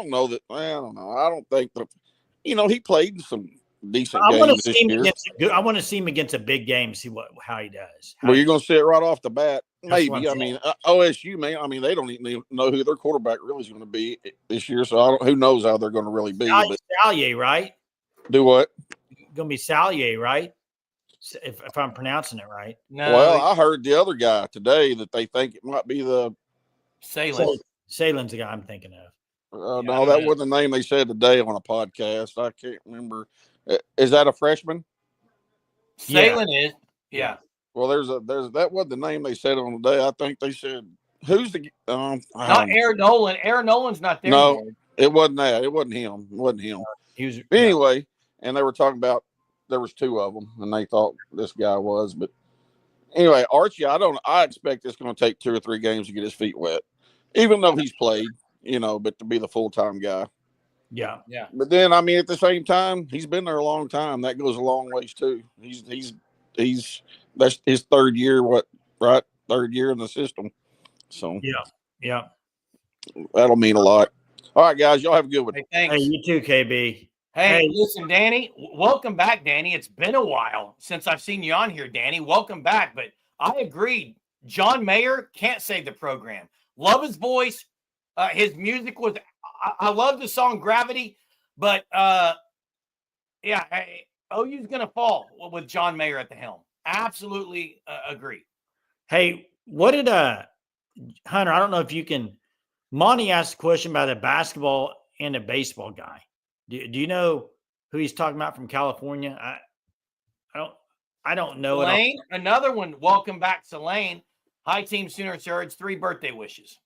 know. He played in some decent I want game to this see him year. I want to see him against a big game. See how he does. Well, you're going to see it right off the bat. That's what Maybe. I'm I mean, OSU, man. I mean, they don't even know who their quarterback really is going to be this year. So who knows how they're going to really be. But Sallier, right? do what? Going to be Sallier, right? If I'm pronouncing it right. No, Well, I heard the other guy today that they think it might be the. Salen's the guy I'm thinking of. No, that wasn't the name they said today on a podcast. I can't remember. Is that a freshman? Salen is. Yeah. Well, there's that wasn't the name they said on the day. I think they said who's the not Aaron Nolan. Aaron Nolan's not there. No, anymore. it wasn't that. It wasn't him. It wasn't him. He was anyway, and they were talking about there was two of them, and they thought this guy was. But anyway, Archie, I expect it's going to take 2 or 3 games to get his feet wet, even though he's played, but to be the full-time guy. Yeah. But then, I mean, at the same time, he's been there a long time. That goes a long ways too. He's that's his third year. Right? Third year in the system. So yeah, that'll mean a lot. All right, guys, y'all have a good one. Hey, thanks. Hey, you too, KB. Hey, listen, Danny, welcome back, Danny. It's been a while since I've seen you on here, Danny. Welcome back. But I agreed. John Mayer can't save the program. Love his voice. His music was. I love the song Gravity, but OU's going to fall with John Mayer at the helm. Absolutely agree. Hey, what did Hunter? I don't know if you can. Monty asked a question about a basketball and a baseball guy. Do you know who he's talking about from California? I don't know. Lane, another one. Welcome back to Lane. Hi, Team Sooner Surge. 3 birthday wishes.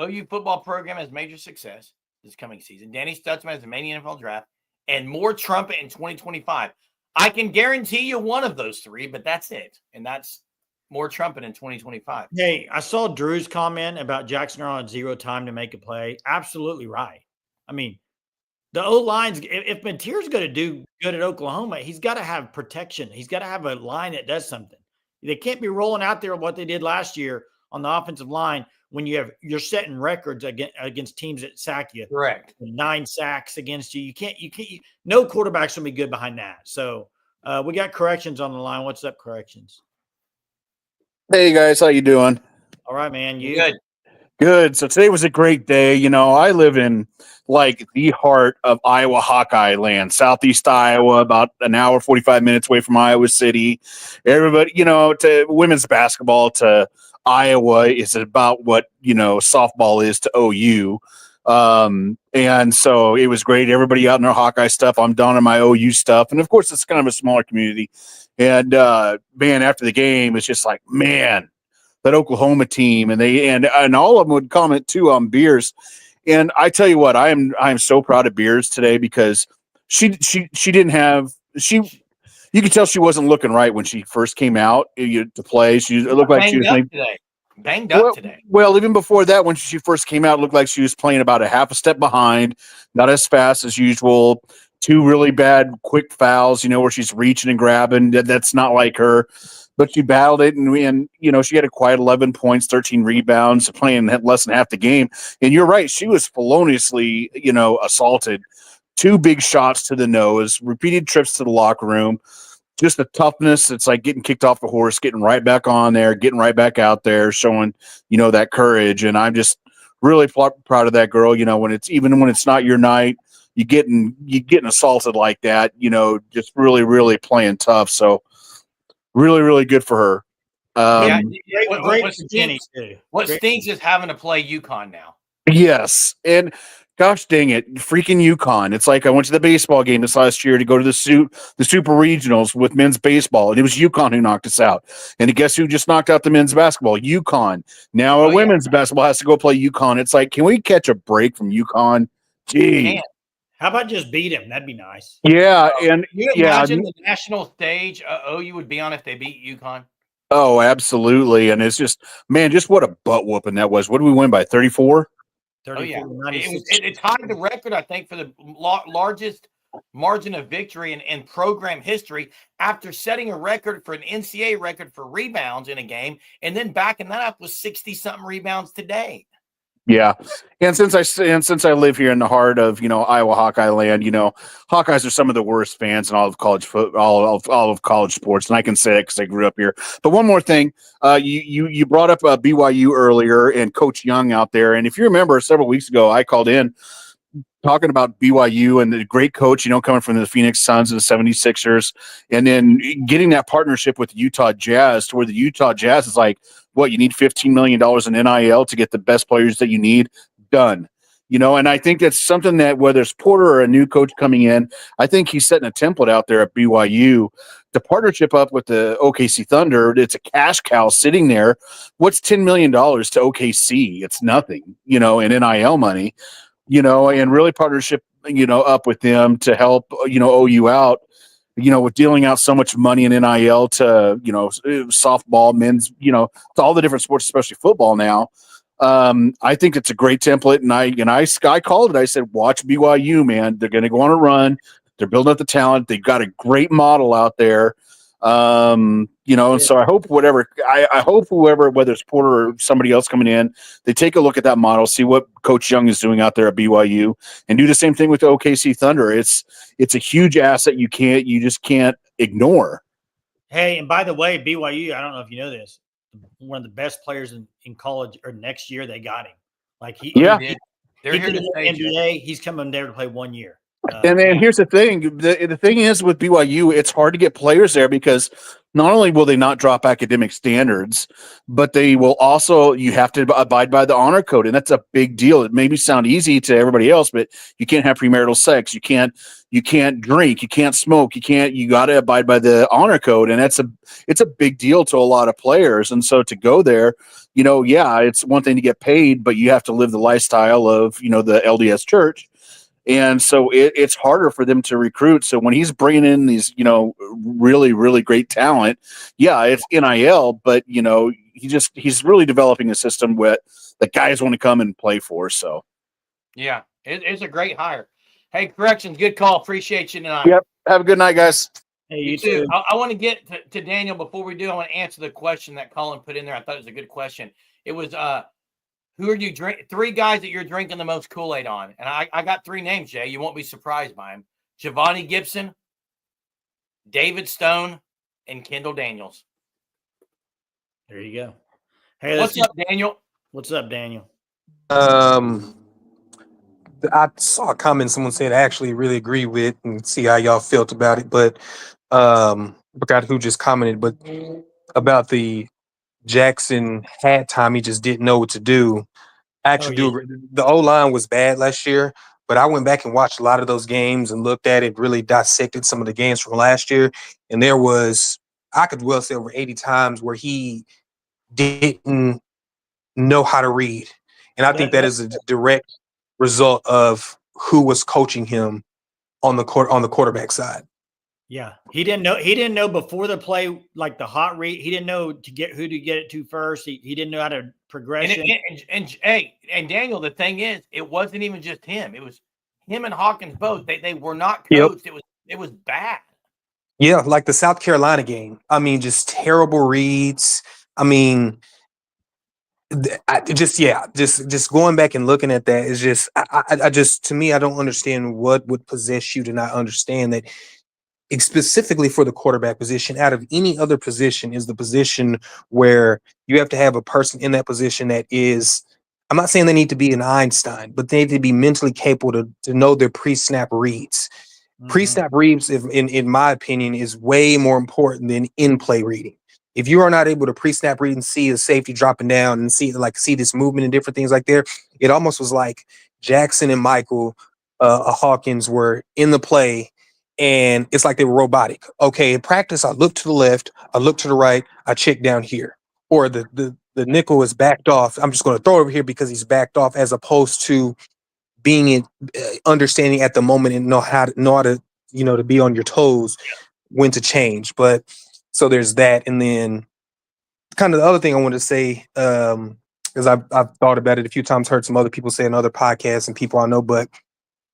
OU football program has major success this coming season. Danny Stutzman has a many NFL draft and more trumpet in 2025. I can guarantee you one of those 3, but that's it. And that's more trumpet in 2025. Hey, I saw Drew's comment about Jackson Earl had 0 time to make a play. Absolutely right. I mean, the O-line's, if Mateer's going to do good at Oklahoma, he's got to have protection. He's got to have a line that does something. They can't be rolling out there what they did last year on the offensive line when you're setting records against teams that sack you. Correct. 9 sacks against you. You can't. No quarterback's gonna be good behind that. So we got Corrections on the line. What's up, Corrections? Hey guys, how you doing? All right, man. You good? Good. So today was a great day. I live in like the heart of Iowa Hawkeye land, southeast Iowa, about an hour, 45 minutes away from Iowa City. Everybody, to women's basketball to Iowa is about what, softball is to OU. And so it was great. Everybody out in their Hawkeye stuff. I'm down in my OU stuff. And of course, it's kind of a smaller community. And, man, after the game, it's just like, man, that Oklahoma team, and all of them would comment too on Beers. And I tell you what, I am so proud of Beers today because she didn't have you could tell she wasn't looking right when she first came out to play. It looked like she was banged up today. Well, even before that, when she first came out, it looked like she was playing about a half a step behind, not as fast as usual. 2 really bad quick fouls, where she's reaching and grabbing. That's not like her. But she battled it, and she had a quiet 11 points, 13 rebounds, playing less than half the game. And you're right, she was feloniously, assaulted. 2 big shots to the nose, repeated trips to the locker room, just the toughness. It's like getting kicked off the horse, getting right back on there, getting right back out there, showing, that courage. And I'm just really proud of that girl. When it's not your night, you getting assaulted like that, just really, really playing tough. So really, really good for her. What stinks is having to play UConn now. Yes. And gosh dang it, freaking UConn. It's like I went to the baseball game this last year to go to the super regionals with men's baseball, and it was UConn who knocked us out. And guess who just knocked out the men's basketball? UConn. Now women's basketball has to go play UConn. It's like, can we catch a break from UConn? Gee. How about just beat him? That'd be nice. Yeah, and you imagine the national stage OU would be on if they beat UConn? Oh, absolutely. And it's just, man, just what a butt whooping that was. What did we win by? 34? 34, it tied the record, I think, for the largest margin of victory in program history after setting a record for an NCAA record for rebounds in a game and then backing that up with 60-something rebounds today. Yeah, and since I live here in the heart of Iowa Hawkeye land, Hawkeyes are some of the worst fans in all of college foot, all of college sports, and I can say it because I grew up here. But one more thing, you brought up BYU earlier and Coach Young out there, and if you remember, several weeks ago I called in talking about BYU and the great coach, coming from the Phoenix Suns and the 76ers, and then getting that partnership with the Utah Jazz to where the Utah Jazz is like, what, you need $15 million in NIL to get the best players that you need done. And I think that's something that whether it's Porter or a new coach coming in, I think he's setting a template out there at BYU to partnership up with the OKC Thunder. It's a cash cow sitting there. What's $10 million to OKC? It's nothing, in NIL money. And really partnership, up with them to help, OU out, with dealing out so much money in NIL to, softball, men's, to all the different sports, especially football now. I think it's a great template. And I called it. I said, watch BYU, man. They're going to go on a run. They're building up the talent. They've got a great model out there. And so I hope I hope whoever, whether it's Porter or somebody else coming in, they take a look at that model, see what Coach Young is doing out there at BYU, and do the same thing with the OKC Thunder. It's a huge asset you just can't ignore. Hey, and by the way, BYU, I don't know if you know this, one of the best players in college, or next year they got him. Like he They're he here did to the stay. NBA. He's coming there to play 1 year. And then here's the thing. The thing is with BYU, it's hard to get players there because not only will they not drop academic standards, but they will also, you have to abide by the honor code. And that's a big deal. It maybe sound easy to everybody else, but you can't have premarital sex. You can't drink. You can't smoke. You got to abide by the honor code. And it's a big deal to a lot of players. And so to go there, it's one thing to get paid, but you have to live the lifestyle of, the LDS church. And so it's harder for them to recruit. So when he's bringing in these, really, really great talent, it's NIL, but he's really developing a system where the guys want to come and play for. So, yeah, it's a great hire. Hey, corrections, good call. Appreciate you tonight. Yep. Have a good night, guys. Hey, You too. I want to get to Daniel before we do. I want to answer the question that Colin put in there. I thought it was a good question. It was, who are you drink? 3 guys that you're drinking the most Kool-Aid on, and I got 3 names, Jay. You won't be surprised by them: Giovanni Gibson, David Stone, and Kendall Daniels. There you go. Hey, what's up, Daniel? What's up, Daniel? I saw a comment someone said I actually really agree with, and see how y'all felt about it. But forgot who just commented, but about the Jackson had time, he just didn't know what to do. I actually do agree. The O-line was bad last year, but I went back and watched a lot of those games and looked at it, really dissected some of the games from last year. And there was, I could well say, over 80 times where he didn't know how to read. And I think that is a direct result of who was coaching him on the quarterback side. Yeah, he didn't know before the play, like the hot read. He didn't know who to get it to first. He didn't know how to progression. And Daniel, the thing is, it wasn't even just him. It was him and Hawkins both. They were not coached. Yep. It was bad. Yeah, like the South Carolina game. I mean, just terrible reads. I mean, just going back and looking at that is just, I just, to me, I don't understand what would possess you to not understand that. Specifically for the quarterback position, out of any other position, is the position where you have to have a person in that position that is, I'm not saying they need to be an Einstein, but they need to be mentally capable to know their pre-snap reads. Mm-hmm. Pre-snap reads, in my opinion, is way more important than in-play reading. If you are not able to pre-snap read and see a safety dropping down and see this movement and different things like there, it almost was like Jackson and Michael Hawkins were in the play, and it's like they were robotic. Okay, in practice, I look to the left, I look to the right, I check down here. Or the nickel is backed off. I'm just going to throw it over here because he's backed off, as opposed to being understanding at the moment and know how to to be on your toes when to change. But so there's that. And then kind of the other thing I wanted to say, because I've thought about it a few times, heard some other people say in other podcasts and people I know, but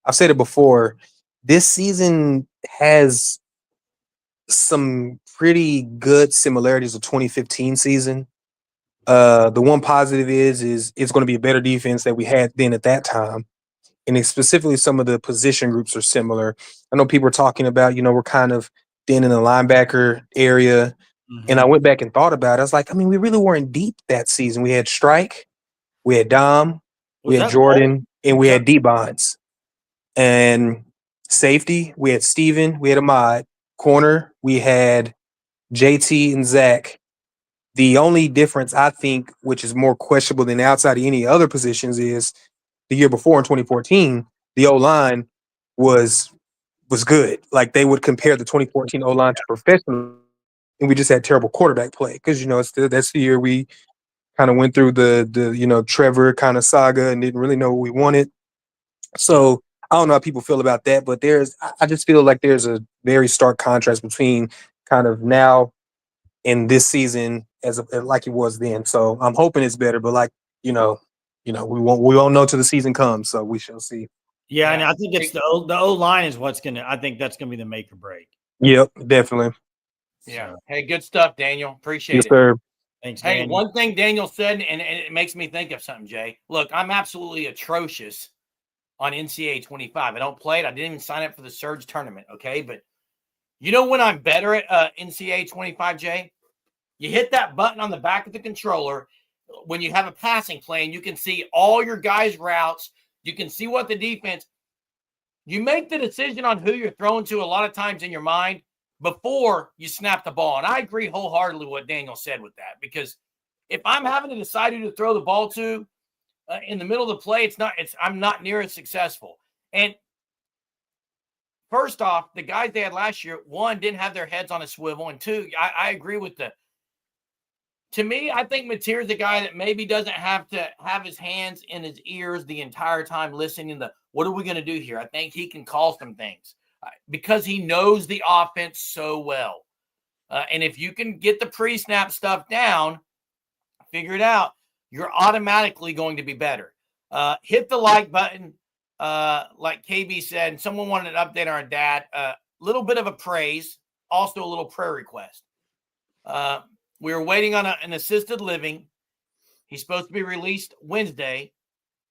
I've said it before. This season has some pretty good similarities of 2015 season. The one positive is it's going to be a better defense that we had then at that time. And it's specifically some of the position groups are similar. I know people are talking about, we're kind of thin in the linebacker area. And I went back and thought about it. I was like, I mean, we really weren't deep that season. We had Strike, we had Dom, we Was had that Jordan, and we Was had D-Bonds. And safety, we had Steven, we had Ahmad. Corner, we had JT and Zach. The only difference I think, which is more questionable than outside of any other positions, is the year before in 2014, the O-line was good. Like they would compare the 2014 O-line to professional, and we just had terrible quarterback play because that's the year we kind of went through the Trevor kind of saga and didn't really know what we wanted. So I don't know how people feel about that, but I just feel like there's a very stark contrast between kind of now and this season like it was then. So I'm hoping it's better, but we won't know till the season comes, so we shall see. Yeah, and I think it's the O line is I think that's gonna be the make or break. Yep, definitely. Yeah. So, Hey, good stuff, Daniel. Appreciate yes, it. sir. thanks, Hey, Daniel. one thing Daniel said, and it makes me think of something, Jay. Look, I'm absolutely atrocious on NCAA 25. I don't play it. I didn't even sign up for the Surge tournament, okay? But you know when I'm better at NCAA 25, Jay? You hit that button on the back of the controller when you have a passing play, and you can see all your guys' routes. You can see what the defense – you make the decision on who you're throwing to a lot of times in your mind before you snap the ball. And I agree wholeheartedly with what Daniel said with that, because if I'm having to decide who to throw the ball to in the middle of the play, I'm not near as successful. And first off, the guys they had last year, one, didn't have their heads on a swivel, and two, I agree with to me, I think Mateer's the guy that maybe doesn't have to have his hands in his ears the entire time listening to what are we going to do here. I think he can call some things because he knows the offense so well. And if you can get the pre-snap stuff down, figure it out, you're automatically going to be better. Hit the like button, like KB said, and someone wanted an update on our dad. Little bit of a praise, also a little prayer request. We were waiting on an assisted living. He's supposed to be released Wednesday,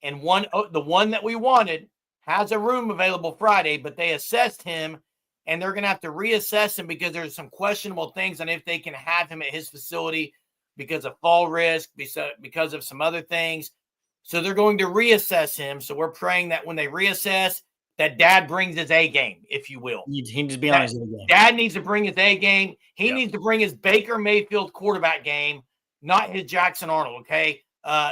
and the one that we wanted has a room available Friday, but they assessed him, and they're going to have to reassess him because there's some questionable things on if they can have him at his facility because of fall risk, because of some other things. So they're going to reassess him. So we're praying that when they reassess, that dad brings his A game, if you will. He needs to be on his A game. Dad needs to bring his A game. He needs to bring his Baker Mayfield quarterback game, not his Jackson Arnold, okay?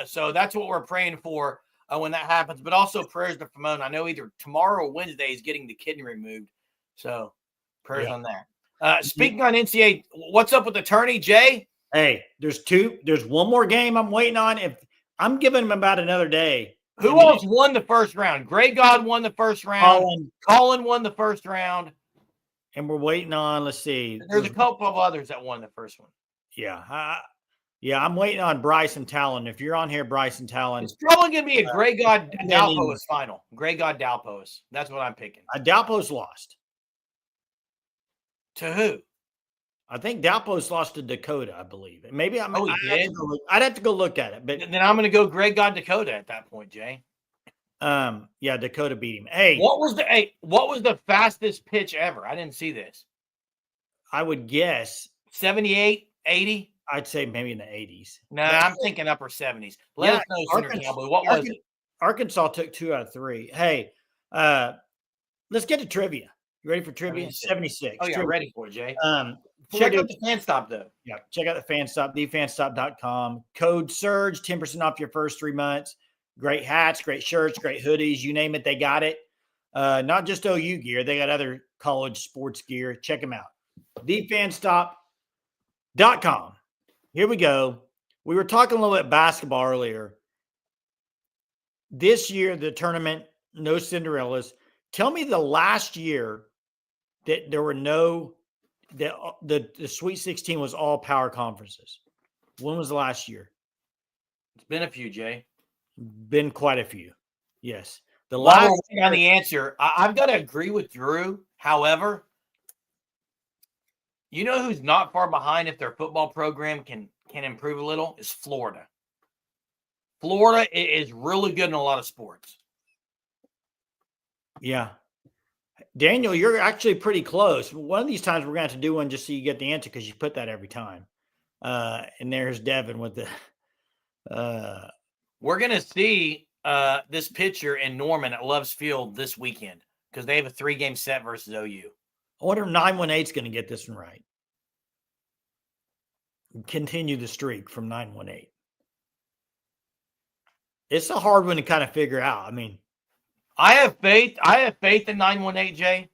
So that's what we're praying for when that happens. But also prayers to Famone. I know either tomorrow or Wednesday is getting the kidney removed. So prayers on that. Speaking on NCAA, what's up with attorney, Jay? Hey, there's one more game I'm waiting on. If I'm giving him about another day. Who else won the first round? Gray God won the first round. Colin won the first round. And we're waiting on, let's see. There's a couple of others that won the first one. Yeah. I'm waiting on Bryson Talon. If you're on here, Bryson Talon. It's probably going to be a Gray God Dalpos final. Gray God Dalpos. That's what I'm picking. Dalpos lost. To who? I think Dalpos lost to Dakota, I believe. Maybe I'd have to go look at it. But then I'm going to go Gray God Dakota at that point, Jay. Yeah, Dakota beat him. Hey, what was the fastest pitch ever? I didn't see this. I would guess 78, 80. I'd say maybe in the 80s. No, I'm thinking upper 70s. Let us know, Senator Cowboy. What was it? Arkansas took 2 out of 3. Hey, let's get to trivia. You ready for trivia? 76. Oh, yeah, I'm ready for it, Jay. Check out the fan stop, though. Yeah, check out the fan stop, thefanstop.com. Code SURGE, 10% off your first 3 months. Great hats, great shirts, great hoodies. You name it, they got it. Not just OU gear. They got other college sports gear. Check them out. thefanstop.com. Here we go. We were talking a little bit basketball earlier. This year, the tournament, no Cinderellas. Tell me the last year that there were no the Sweet 16 was all power conferences. When was the last year? It's been a few, Jay. Been quite a few. Yes. The last on the answer, I've got to agree with Drew. However, you know who's not far behind if their football program can can improve a little is Florida. Florida is really good in a lot of sports. Yeah. Daniel, you're actually pretty close. One of these times we're going to have to do one just so you get the answer because you put that every time. And there's Devin with the. We're going to see this pitcher in Norman at Love's Field this weekend because they have a 3-game set versus OU. I wonder if 918 is going to get this one right. Continue the streak from 918. It's a hard one to kind of figure out. I mean, I have faith. I have faith in 918, Jay.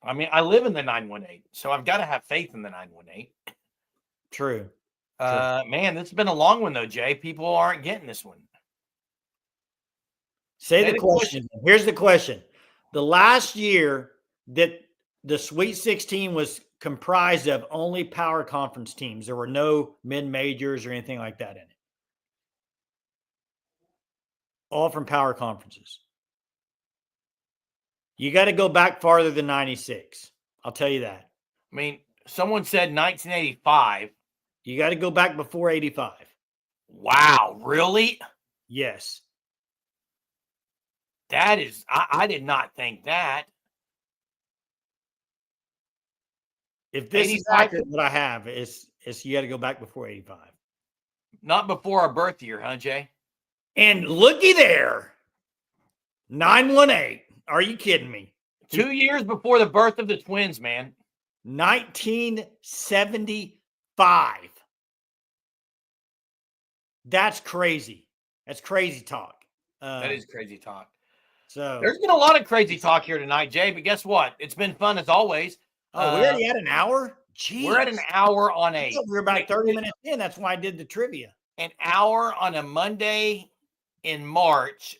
I mean, I live in the 918, so I've got to have faith in the 918. True. Man, this has been a long one, though, Jay. People aren't getting this one. Say the question. Here's the question. The last year that the Sweet 16 was comprised of only power conference teams, there were no mid-majors or anything like that in it. All from power conferences. You got to go back farther than 96. I'll tell you that. I mean, someone said 1985. You got to go back before 85. Wow, really? Yes. That is, I did not think that. If this 85? is accurate, what I have is you got to go back before 85. Not before our birth year, huh, Jay? And looky there. 918. Are you kidding me? 2 years before the birth of the twins, man. 1975. That's crazy. That's crazy talk. That is crazy talk. So There's been a lot of crazy talk here tonight, Jay, but guess what? It's been fun as always. we already had an hour? Jeez. We're at an hour on a. We're about 30 minutes in. That's why I did the trivia. An hour on a Monday in March,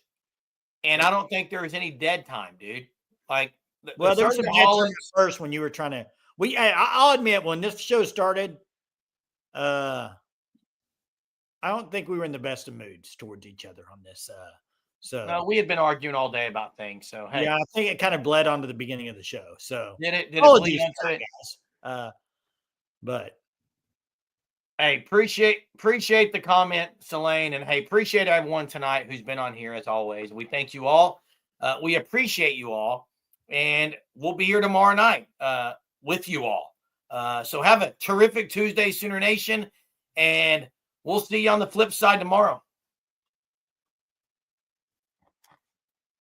and I don't think there was any dead time, dude. Like, well, there was some dead time first when you were trying to. I'll admit, when this show started, I don't think we were in the best of moods towards each other on this. No, we had been arguing all day about things. So hey, yeah, I think it kind of bled onto the beginning of the show. So did it bleed into it? Guys. But hey, appreciate the comment, Selene, and hey, appreciate everyone tonight who's been on here as always. We thank you all. We appreciate you all, and we'll be here tomorrow night with you all. So have a terrific Tuesday, Sooner Nation, and we'll see you on the flip side tomorrow.